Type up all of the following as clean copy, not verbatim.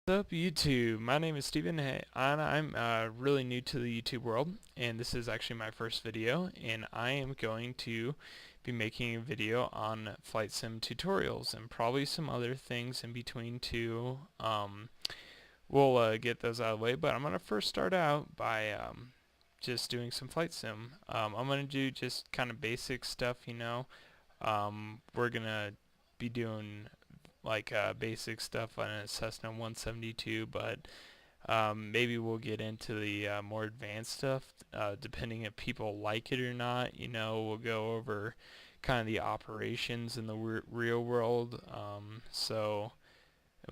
What's up, YouTube? My name is Steven, and I'm really new to the YouTube world, and this is actually my first video, and I am going to be making a video on flight sim tutorials and probably some other things in between too. We'll get those out of the way, but I'm going to first start out by just doing some flight sim. I'm going to do just kind of basic stuff. We're going to be doing like basic stuff on a Cessna 172, but maybe we'll get into the more advanced stuff depending if people like it or not. We'll go over kind of the operations in the real world. And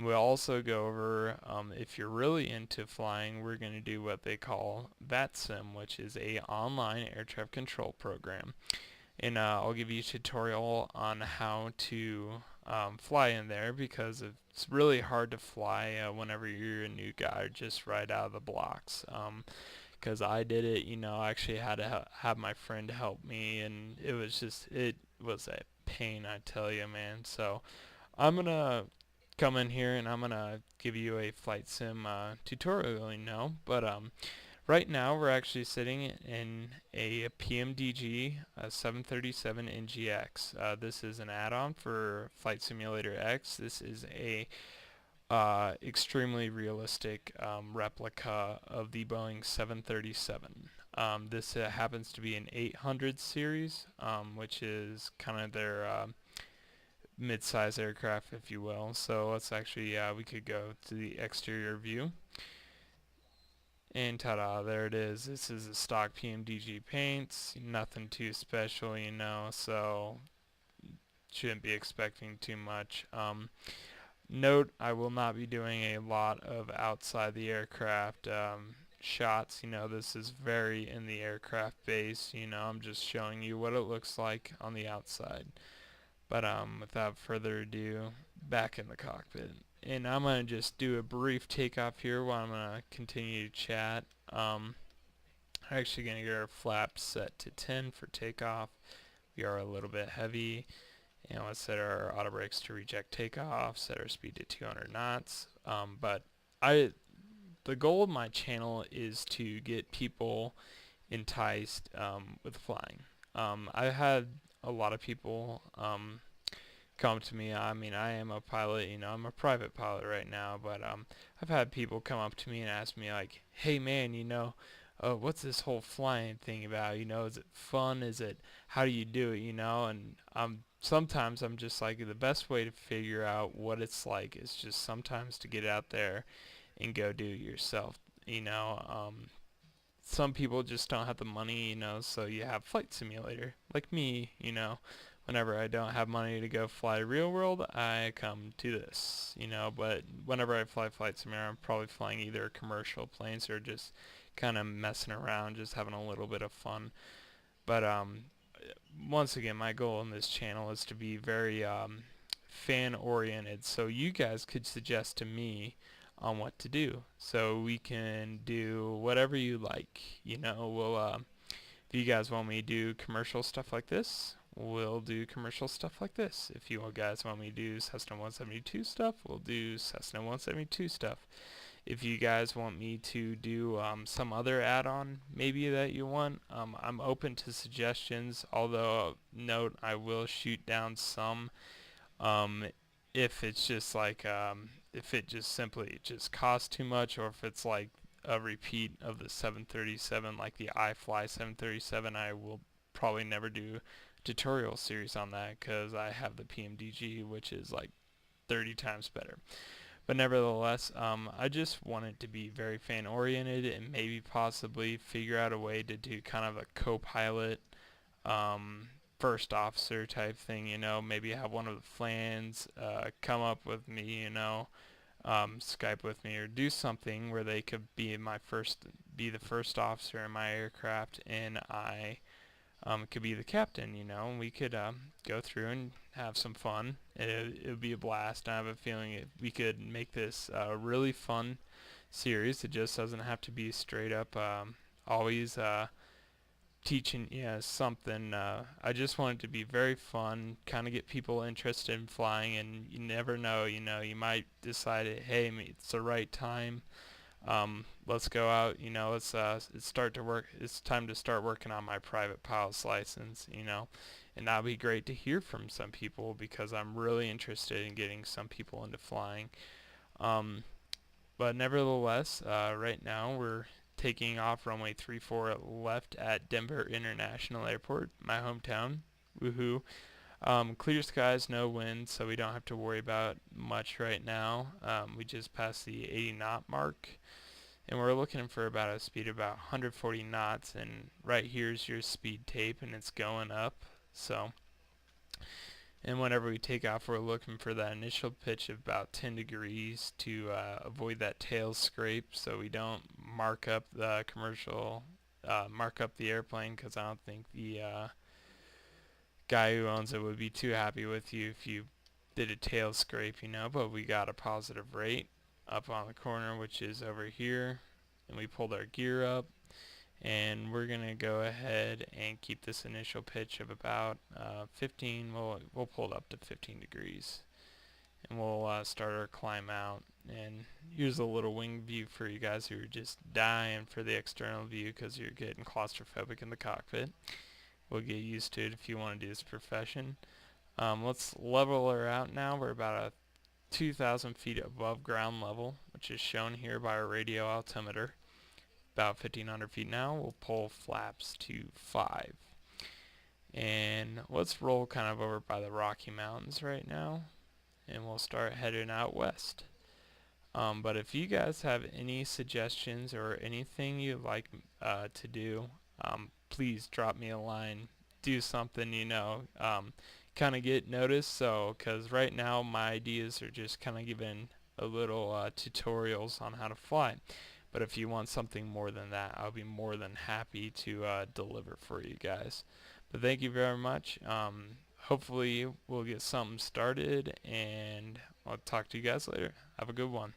we'll also go over, if you're really into flying, we're going to do what they call VATSIM, which is a online air traffic control program. And I'll give you a tutorial on how to fly in there, because it's really hard to fly whenever you're a new guy or just right out of the blocks. Because I did it, I actually had to have my friend help me, and it was a pain, I tell you, man. So I'm gonna come in here and I'm gonna give you a flight sim tutorial, but right now we're actually sitting in a PMDG 737 NGX. This is an add-on for Flight Simulator X. This is a extremely realistic replica of the Boeing 737. This happens to be an 800 series, which is kind of their mid-size aircraft, if you will. So let's actually, we could go to the exterior view. And ta-da, there it is. This is a stock PMDG paints, nothing too special, so shouldn't be expecting too much. Note, I will not be doing a lot of outside the aircraft shots. This is very in the aircraft base. I'm just showing you what it looks like on the outside. But without further ado, back in the cockpit. And I'm going to just do a brief takeoff here while I'm going to continue to chat. I'm actually going to get our flaps set to 10 for takeoff. We are a little bit heavy. And let's set our auto brakes to reject takeoff, set our speed to 200 knots. But the goal of my channel is to get people enticed with flying. I had a lot of people come to me. I mean, I am a pilot, I'm a private pilot right now, but I've had people come up to me and ask me like, hey man, what's this whole flying thing about? Is it fun? How do you do it? And sometimes I'm just like, the best way to figure out what it's like is just sometimes to get out there and go do it yourself. Some people just don't have the money, so you have Flight Simulator, like me. Whenever I don't have money to go fly real world, I come to this, but whenever I fly Flight Simulator, I'm probably flying either commercial planes or just kind of messing around, just having a little bit of fun. But once again, my goal on this channel is to be very fan oriented, so you guys could suggest to me on what to do, so we can do whatever you like. If you guys want me to do commercial stuff like this, we'll do commercial stuff like this. If you guys want me to do Cessna 172 stuff, we'll do Cessna 172 stuff. If you guys want me to do some other add-on maybe that you want, I'm open to suggestions, although note, I will shoot down some if it's just like if it just costs too much, or if it's like a repeat of the 737, like the iFly 737. I will probably never do a tutorial series on that because I have the PMDG, which is like 30 times better. But nevertheless, I just want it to be very fan oriented, and maybe possibly figure out a way to do kind of a co-pilot first officer type thing. Maybe have one of the flans come up with me, Skype with me, or do something where they could be the first officer in my aircraft, and I could be the captain. And we could go through and have some fun. It would be a blast. I have a feeling we could make this a really fun series. It just doesn't have to be straight up always teaching something. I just want it to be very fun, kind of get people interested in flying, and you never know, you might decide, hey, it's the right time. Let's go out, let's start to work. It's time to start working on my private pilot's license, and that'll be great to hear from some people because I'm really interested in getting some people into flying. Um, but nevertheless, right now we're taking off runway 34 left at Denver International Airport, my hometown. Woohoo. Clear skies, no wind, so we don't have to worry about much right now. We just passed the 80 knot mark, and we're looking for about a speed of about 140 knots, and right here's your speed tape, and it's going up. So, and whenever we take off, we're looking for that initial pitch of about 10 degrees to avoid that tail scrape, so we don't mark up the mark up the airplane, because I don't think the guy who owns it would be too happy with you if you did a tail scrape, but we got a positive rate up on the corner, which is over here, and we pulled our gear up, and we're gonna go ahead and keep this initial pitch of about 15. We'll pull it up to 15 degrees, and we'll start our climb out. And here's a little wing view for you guys who are just dying for the external view because you're getting claustrophobic in the cockpit. We'll get used to it if you want to do this profession. Let's level her out now. We're about 2,000 feet above ground level, which is shown here by our radio altimeter. About 1,500 feet now. We'll pull flaps to 5. And let's roll kind of over by the Rocky Mountains right now, and we'll start heading out west. But if you guys have any suggestions or anything you'd like to do, please drop me a line. Do something, kind of get noticed. So, because right now my ideas are just kind of giving a little tutorials on how to fly. But if you want something more than that, I'll be more than happy to deliver for you guys. But thank you very much. Hopefully we'll get something started, and I'll talk to you guys later. Have a good one.